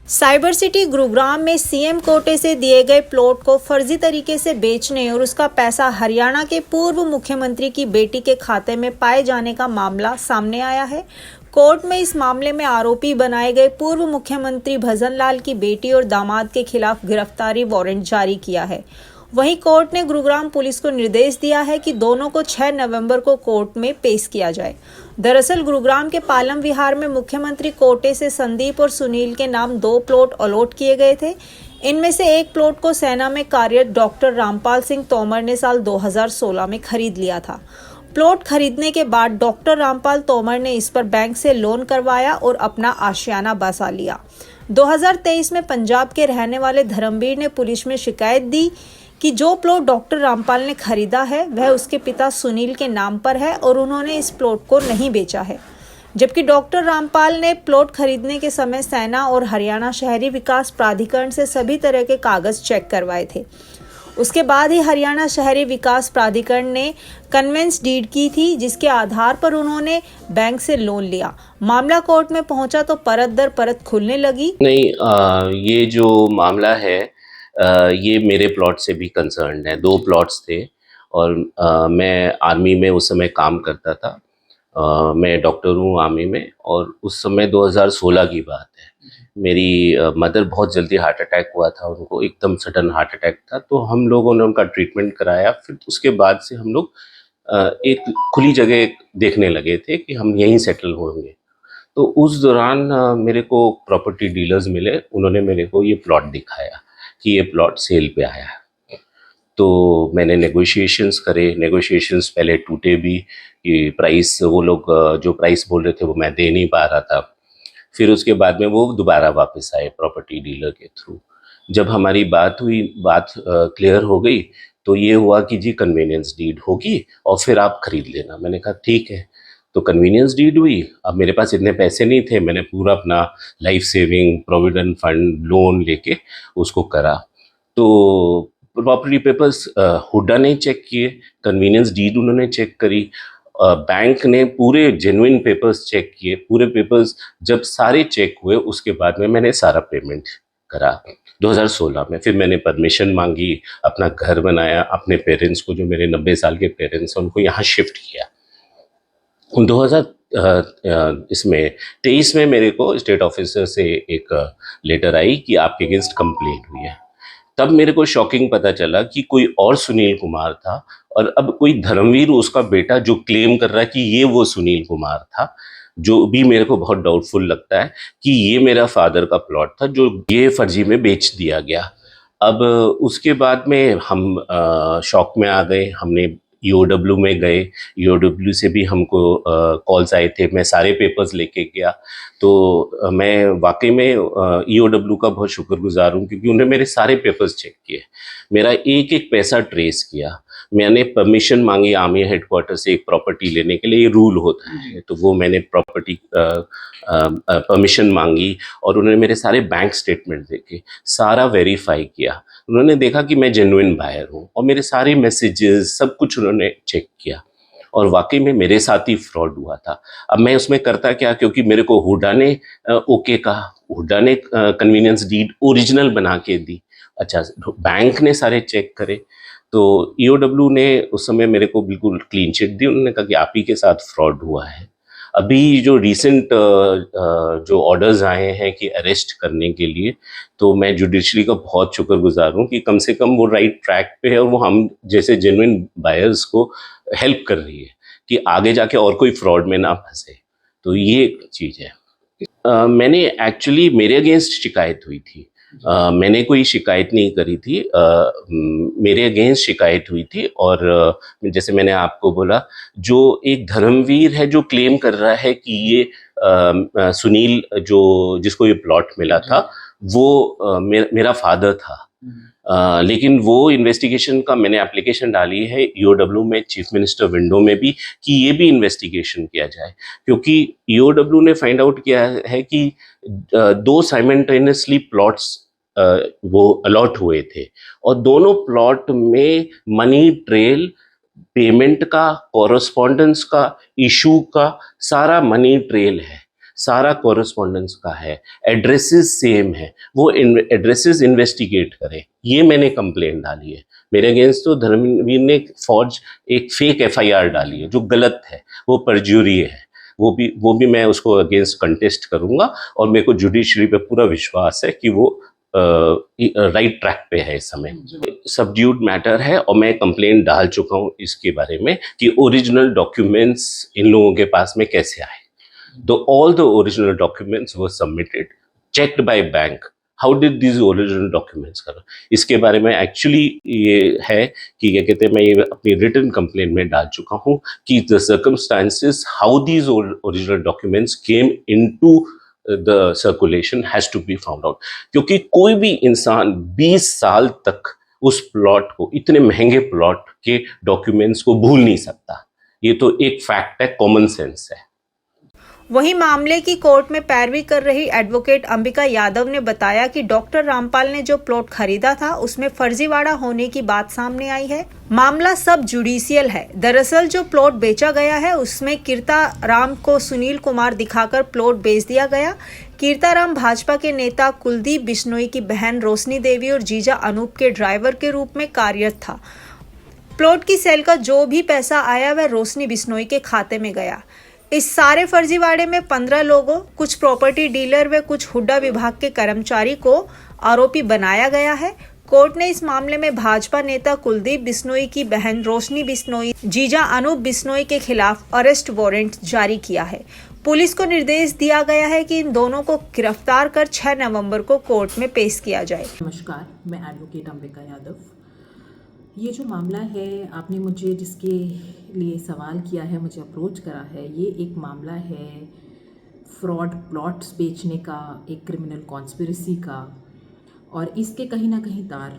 Cyber city Gurugram में CM कोटे से दिए गए प्लॉट को फर्जी तरीके से बेचने और उसका पैसा हरियाणा के पूर्व मुख्यमंत्री की बेटी के खाते में पाए जाने का मामला सामने आया है। कोर्ट में इस मामले में आरोपी बनाए गए पूर्व मुख्यमंत्री भजन लाल की बेटी और दामाद के खिलाफ गिरफ्तारी वारंट जारी किया है। वहीं कोर्ट ने गुरुग्राम पुलिस को निर्देश दिया है कि दोनों को 6 नवंबर को कोर्ट में पेश किया जाए। दरअसल गुरुग्राम के पालम विहार में मुख्यमंत्री कोटे से संदीप और सुनील के नाम 2 प्लॉट अलॉट किए गए थे। इनमें से एक प्लॉट को सेना में कार्यरत डॉक्टर रामपाल सिंह तोमर ने साल 2016 में खरीद लिया था। प्लॉट खरीदने के बाद डॉक्टर रामपाल तोमर ने इस पर बैंक से लोन करवाया और अपना आशियाना बसा लिया। 2023 में पंजाब के रहने वाले धर्मवीर ने पुलिस में शिकायत दी कि जो प्लॉट डॉक्टर रामपाल ने खरीदा है वह उसके पिता सुनील के नाम पर है और उन्होंने इस प्लॉट को नहीं बेचा है। जबकि डॉक्टर रामपाल ने प्लॉट खरीदने के समय सेना और हरियाणा शहरी विकास प्राधिकरण से सभी तरह के कागज चेक करवाए थे। उसके बाद ही हरियाणा शहरी विकास प्राधिकरण ने कन्वेंस डीड की थी, जिसके आधार पर उन्होंने बैंक से लोन लिया। मामला कोर्ट में पहुंचा तो परत दर परत खुलने लगी। नहीं, ये जो मामला है ये मेरे प्लॉट से भी कंसर्न है। 2 प्लॉट्स थे और मैं आर्मी में उस समय काम करता था। मैं डॉक्टर हूँ आर्मी में और उस समय 2016 की बात है। मेरी मदर बहुत जल्दी हार्ट अटैक हुआ था, उनको एकदम सडन हार्ट अटैक था। तो हम लोगों ने उनका ट्रीटमेंट कराया। फिर उसके बाद से हम लोग एक खुली जगह देखने लगे थे कि हम यहीं सेटल होंगे। तो उस दौरान मेरे को प्रॉपर्टी डीलर्स मिले, उन्होंने मेरे को ये प्लॉट दिखाया कि ये प्लॉट सेल पे आया है। तो मैंने नेगोशिएशंस करे, नेगोशिएशंस पहले टूटे भी कि प्राइस वो लोग जो प्राइस बोल रहे थे वो मैं दे नहीं पा रहा था। फिर उसके बाद में वो दोबारा वापस आए प्रॉपर्टी डीलर के थ्रू। जब हमारी बात हुई, बात क्लियर हो गई, तो ये हुआ कि जी कन्वीनियंस डीड होगी और फिर आप खरीद लेना। मैंने कहा ठीक है। तो कन्वीनियंस डीड हुई। अब मेरे पास इतने पैसे नहीं थे, मैंने पूरा अपना life saving provident fund loan लेके उसको करा। तो प्रॉपर्टी पेपर्स हुड्डा ने चेक किए, कन्वीनियंस डीड उन्होंने चेक करी, बैंक ने पूरे जेन्युइन पेपर्स चेक किए। पूरे पेपर्स जब सारे चेक हुए उसके बाद में मैंने सारा पेमेंट करा 2016 में। फिर मैंने परमिशन मांगी, अपना घर बनाया, अपने पेरेंट्स को, जो मेरे 90 साल के पेरेंट्स हैं, उनको यहाँ शिफ्ट किया। 2023 में मेरे को स्टेट ऑफिसर से एक लेटर आई कि आपके अगेंस्ट कंप्लेंट हुई है। तब मेरे को शॉकिंग पता चला कि कोई और सुनील कुमार था और अब कोई धर्मवीर उसका बेटा जो क्लेम कर रहा है कि ये वो सुनील कुमार था, जो भी मेरे को बहुत डाउटफुल लगता है कि ये मेरा फादर का प्लॉट था जो ये फर्जी में बेच दिया गया। अब उसके बाद में हम शॉक में आ गए। हमने ईओडब्ल्यू में गए, ईओडब्ल्यू से भी हमको कॉल्स आए थे। मैं सारे पेपर्स लेके गया। तो मैं वाकई में ईओडब्ल्यू का बहुत शुक्रगुजार हूँ क्योंकि उन्होंने मेरे सारे पेपर्स चेक किए, मेरा एक एक पैसा ट्रेस किया। मैंने परमिशन मांगी आर्मी हेडक्वार्टर से एक प्रॉपर्टी लेने के लिए, ये रूल होता है। तो वो मैंने प्रॉपर्टी परमिशन मांगी और उन्होंने मेरे सारे बैंक स्टेटमेंट देखे, सारा वेरीफाई किया। उन्होंने देखा कि मैं जेन्युइन बायर हूँ और मेरे सारे मैसेजेस सब कुछ उन्होंने चेक किया और वाकई में मेरे साथ ही फ्रॉड हुआ था। अब मैं उसमें करता क्या, क्योंकि मेरे को हुड्डा ने ओके कहा, हुड्डा ने कन्वीनियंस डीड ओरिजिनल बना के दी। अच्छा, बैंक ने सारे चेक करे तो ईओडब्ल्यू ने उस समय मेरे को बिल्कुल क्लीन चिट दी। उन्होंने कहा कि आप ही के साथ फ्रॉड हुआ है। अभी जो रिसेंट जो ऑर्डर्स आए हैं कि अरेस्ट करने के लिए, तो मैं जुडिशरी का बहुत शुक्रगुजार हूँ कि कम से कम वो राइट ट्रैक पे है और वो हम जैसे जेन्युइन बायर्स को हेल्प कर रही है कि आगे जाके और कोई फ्रॉड में ना फंसे। तो ये चीज़ है। मैंने एक्चुअली मेरे अगेंस्ट शिकायत हुई थी। मैंने कोई शिकायत नहीं करी थी। मेरे अगेंस्ट शिकायत हुई थी और जैसे मैंने आपको बोला, जो एक धर्मवीर है जो क्लेम कर रहा है कि ये सुनील जो जिसको ये प्लॉट मिला था वो मेरा फादर था। लेकिन वो इन्वेस्टिगेशन का मैंने एप्लीकेशन डाली है ईओडब्ल्यू में, चीफ मिनिस्टर विंडो में भी, कि ये भी इन्वेस्टिगेशन किया जाए। क्योंकि ईओडब्ल्यू ने फाइंड आउट किया है कि 2 साइमल्टेनियसली प्लॉट्स वो अलॉट हुए थे और दोनों प्लॉट में मनी ट्रेल, पेमेंट का, कॉरस्पॉन्डेंस का, इशू का सारा मनी ट्रेल है। सारा कॉरेस्पॉन्डेंस का है, एड्रेसेस सेम है, वो एड्रेसेस इन्वेस्टिगेट करें। ये मैंने कंप्लेंट डाली है। मेरे अगेंस्ट तो धर्मवीर ने एक फेक एफआईआर डाली है जो गलत है, वो परज्यूरी है। वो भी मैं उसको अगेंस्ट कंटेस्ट करूंगा और मेरे को जुडिशरी पे पूरा विश्वास है कि वो राइट ट्रैक पे है इस समय। सबड्यूड मैटर है और मैं कंप्लेंट डाल चुका हूँ इसके बारे में कि ओरिजिनल डॉक्यूमेंट्स इन लोगों के पास में कैसे आए। all the original documents were submitted, checked by bank. How did these original documents करो? इसके बारे में एक्चुअली ये है कि क्या कहते हैं, मैं ये अपनी रिटन कंप्लेंट में डाल चुका हूँ कि the circumstances how these original documents came into the circulation has to be found out. क्योंकि कोई भी इंसान 20 साल तक उस प्लॉट को, इतने महंगे प्लॉट के डॉक्यूमेंट्स को भूल नहीं सकता। ये तो एक फैक्ट है, कॉमन सेंस है। वहीं मामले की कोर्ट में पैरवी कर रही एडवोकेट अंबिका यादव ने बताया कि डॉक्टर रामपाल ने जो प्लॉट खरीदा था उसमें फर्जीवाड़ा होने की बात सामने आई है। मामला सब जुडिशियल है। दरअसल जो प्लॉट बेचा गया है उसमें कीर्ताराम को सुनील कुमार दिखाकर प्लॉट बेच दिया गया। कीर्ताराम भाजपा के नेता कुलदीप बिश्नोई की बहन रोशनी देवी और जीजा अनूप के ड्राइवर के रूप में कार्यरत था। प्लॉट की सेल का जो भी पैसा आया वह रोशनी बिश्नोई के खाते में गया। इस सारे फर्जीवाड़े में 15 लोगों, कुछ प्रॉपर्टी डीलर व कुछ हुड्डा विभाग के कर्मचारी को आरोपी बनाया गया है। कोर्ट ने इस मामले में भाजपा नेता कुलदीप बिश्नोई की बहन रोशनी बिश्नोई, जीजा अनूप बिश्नोई के खिलाफ अरेस्ट वारंट जारी किया है। पुलिस को निर्देश दिया गया है कि इन दोनों को गिरफ्तार कर 6 नवंबर को कोर्ट में पेश किया जाए। नमस्कार, मैं एडवोकेट अंबिका यादव। ये जो मामला है, आपने मुझे जिसके लिए सवाल किया है, मुझे अप्रोच करा है, ये एक मामला है फ्रॉड प्लॉट्स बेचने का, एक क्रिमिनल कॉन्स्पिरेसी का। और इसके कहीं ना कहीं तार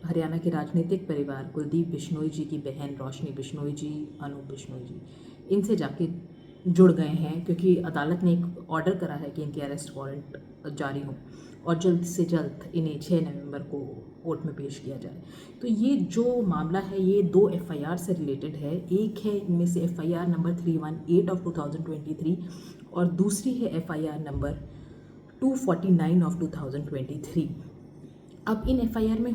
हरियाणा के राजनीतिक परिवार कुलदीप बिश्नोई जी की बहन रोशनी बिश्नोई जी, अनूप बिश्नोई जी, इनसे जाके जुड़ गए हैं, क्योंकि अदालत ने एक ऑर्डर करा है कि इनकी अरेस्ट वारंट जारी हो और जल्द से जल्द इन्हें 6 नवंबर को कोर्ट में पेश किया जाए। तो ये जो मामला है ये 2 एफआईआर से रिलेटेड है। एक है इनमें से एफआईआर नंबर 318 ऑफ 2023 और दूसरी है एफआईआर नंबर 249 ऑफ 2023। अब इन एफआईआर में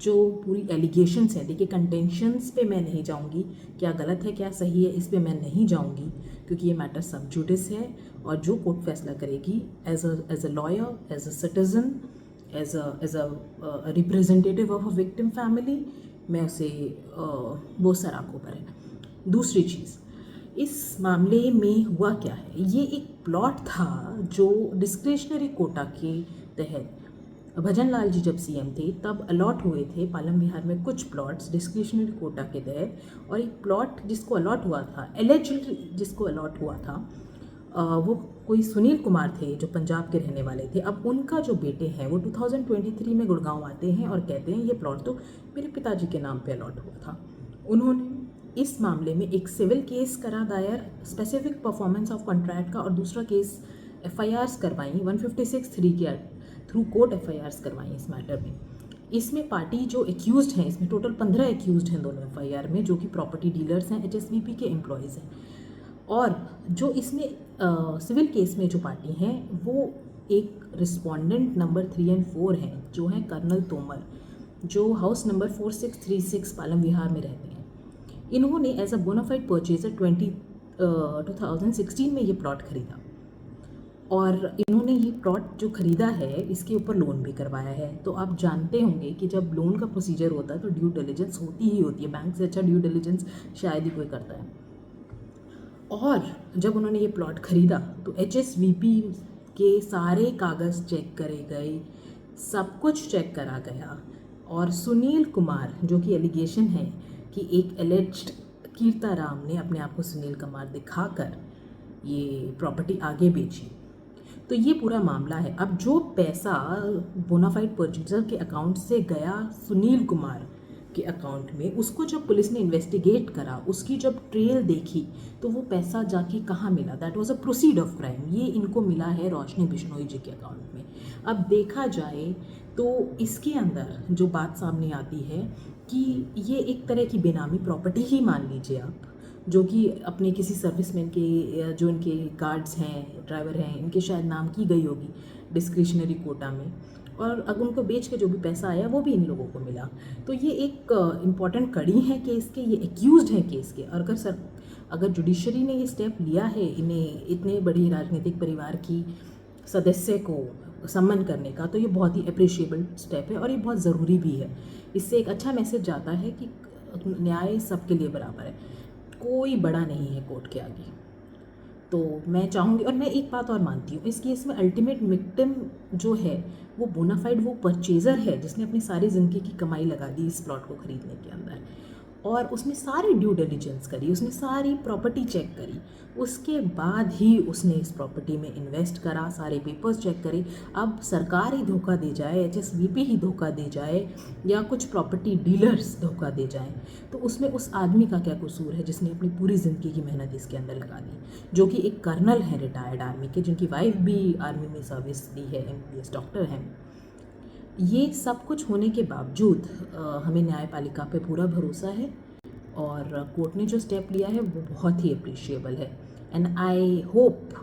जो पूरी एलिगेशंस हैं, देखिए कंटेंशंस पे मैं नहीं जाऊंगी, क्या गलत है क्या सही है इस पे मैं नहीं जाऊंगी, क्योंकि ये मैटर सब जुडिस है और जो कोर्ट फैसला करेगी as a lawyer, as a citizen, as a representative of a victim family, मैं उसे वो सराखों पर है। दूसरी चीज़, इस मामले में हुआ क्या है, ये एक प्लॉट था जो डिस्क्रिशनरी कोटा के तहत भजन लाल जी जब सीएम थे तब अलॉट हुए थे पालम विहार में कुछ प्लॉट्स डिस्क्रिशनरी कोटा के तहत। और एक प्लॉट जिसको अलॉट हुआ था, एलिजिबली जिसको अलॉट हुआ था, वो कोई सुनील कुमार थे जो पंजाब के रहने वाले थे। अब उनका जो बेटे हैं वो 2023 में गुड़गांव आते हैं और कहते हैं ये प्लॉट तो मेरे पिताजी के नाम पे अलॉट हुआ था। उन्होंने इस मामले में एक सिविल केस करा दायर, स्पेसिफिक परफॉर्मेंस ऑफ कॉन्ट्रैक्ट का, और दूसरा केस एफआईआर्स करवाई 156(3) के थ्रू कोर्ट एफआईआर्स करवाई इस मैटर में। इसमें पार्टी जो एक्यूज्ड हैं, इसमें टोटल 15 एक्यूज्ड हैं दोनों एफआईआर में, जो कि प्रॉपर्टी डीलर्स हैं, एचएसवीपी के एम्प्लॉयज़ हैं। और जो इसमें सिविल केस में जो पार्टी हैं वो एक रिस्पोंडेंट नंबर 3 और 4 हैं, जो हैं कर्नल तोमर, जो हाउस नंबर 4636 पालम विहार में रहते हैं। इन्होंने एज अ बोनाफाइड परचेजर 2016 में ये प्लॉट खरीदा और इन्होंने ये प्लॉट जो खरीदा है इसके ऊपर लोन भी करवाया है। तो आप जानते होंगे कि जब लोन का प्रोसीजर होता है तो ड्यू डिलिजेंस होती ही होती है, बैंक से अच्छा ड्यू डिलिजेंस शायद ही कोई करता है। और जब उन्होंने ये प्लॉट खरीदा तो एचएसवीपी के सारे कागज़ चेक करे गए, सब कुछ चेक करा गया, और सुनील कुमार, जो कि एलिगेशन है कि एक एलिज्ड कीर्ताराम ने अपने आप को सुनील कुमार दिखाकर ये प्रॉपर्टी आगे बेची। तो ये पूरा मामला है। अब जो पैसा बोनाफाइड परचेजर के अकाउंट से गया सुनील कुमार के अकाउंट में, उसको जब पुलिस ने इन्वेस्टिगेट करा, उसकी जब ट्रेल देखी तो वो पैसा जाके कहाँ मिला, that was a proceed of crime. ये इनको मिला है रोशनी बिश्नोई जी के अकाउंट में। अब देखा जाए तो इसके अंदर जो बात सामने आती है कि ये एक तरह की बेनामी प्रॉपर्टी ही मान लीजिए आप, जो कि अपने किसी सर्विसमैन के, जो इनके गार्ड्स हैं, ड्राइवर हैं, इनके शायद नाम की गई होगी डिस्क्रिशनरी कोटा में, और अगर उनको बेच के जो भी पैसा आया वो भी इन लोगों को मिला। तो ये एक इम्पॉर्टेंट कड़ी है केस के, ये एक्यूज्ड हैं केस के। और अगर जुडिशरी ने ये स्टेप लिया है इन्हें इतने बड़ी राजनीतिक परिवार की सदस्य को सम्मान करने का, तो ये बहुत ही अप्रिशिएबल स्टेप है और ये बहुत ज़रूरी भी है। इससे एक अच्छा मैसेज जाता है कि न्याय सबके लिए बराबर है, कोई बड़ा नहीं है कोर्ट के आगे। तो मैं चाहूँगी, और मैं एक बात और मानती हूँ, इस केस में अल्टीमेट विक्टिम जो है वो बोनाफाइड वो परचेज़र है जिसने अपनी सारी ज़िंदगी की कमाई लगा दी इस प्लॉट को ख़रीदने के अंदर, और उसने सारी ड्यू डिलिजेंस करी, उसने सारी प्रॉपर्टी चेक करी, उसके बाद ही उसने इस प्रॉपर्टी में इन्वेस्ट करा, सारे पेपर्स चेक करे। अब सरकार ही धोखा दे जाए, HSBP ही धोखा दे जाए, या कुछ प्रॉपर्टी डीलर्स धोखा दे जाएं, तो उसमें उस आदमी का क्या कसूर है जिसने अपनी पूरी ज़िंदगी की मेहनत इसके अंदर लगा दी, जो कि एक कर्नल है रिटायर्ड आर्मी के, जिनकी वाइफ भी आर्मी में सर्विस दी है, MBBS डॉक्टर हैं। ये सब कुछ होने के बावजूद हमें न्यायपालिका पे पूरा भरोसा है, और कोर्ट ने जो स्टेप लिया है वो बहुत ही अप्रिशिएबल है। And I hope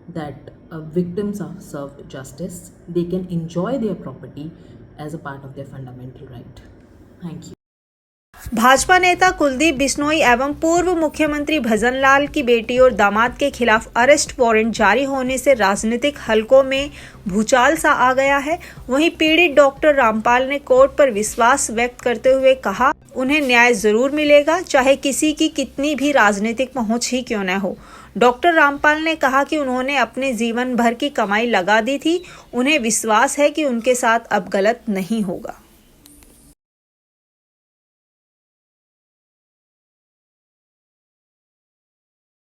that victims are served justice, they can enjoy their property as a part of their fundamental right. Thank you. Bhajpa नेता कुलदीप बिश्नोई एवं पूर्व मुख्यमंत्री भजनलाल की बेटी और दामाद के खिलाफ अरेस्ट वारंट जारी होने से राजनीतिक हलकों में भूचाल सा आ गया है। वहीं पीड़ित डॉक्टर रामपाल ने कोर्ट पर विश्वास व्यक्त करते हुए कहा, उन्हें न्याय जरूर मिलेगा, चाहे किसी की कितनी भी राजनीतिक पहुंच ही क्यों न हो। डॉक्टर रामपाल ने कहा कि उन्होंने अपने जीवन भर की कमाई लगा दी थी, उन्हें विश्वास है कि उनके साथ अब गलत नहीं होगा।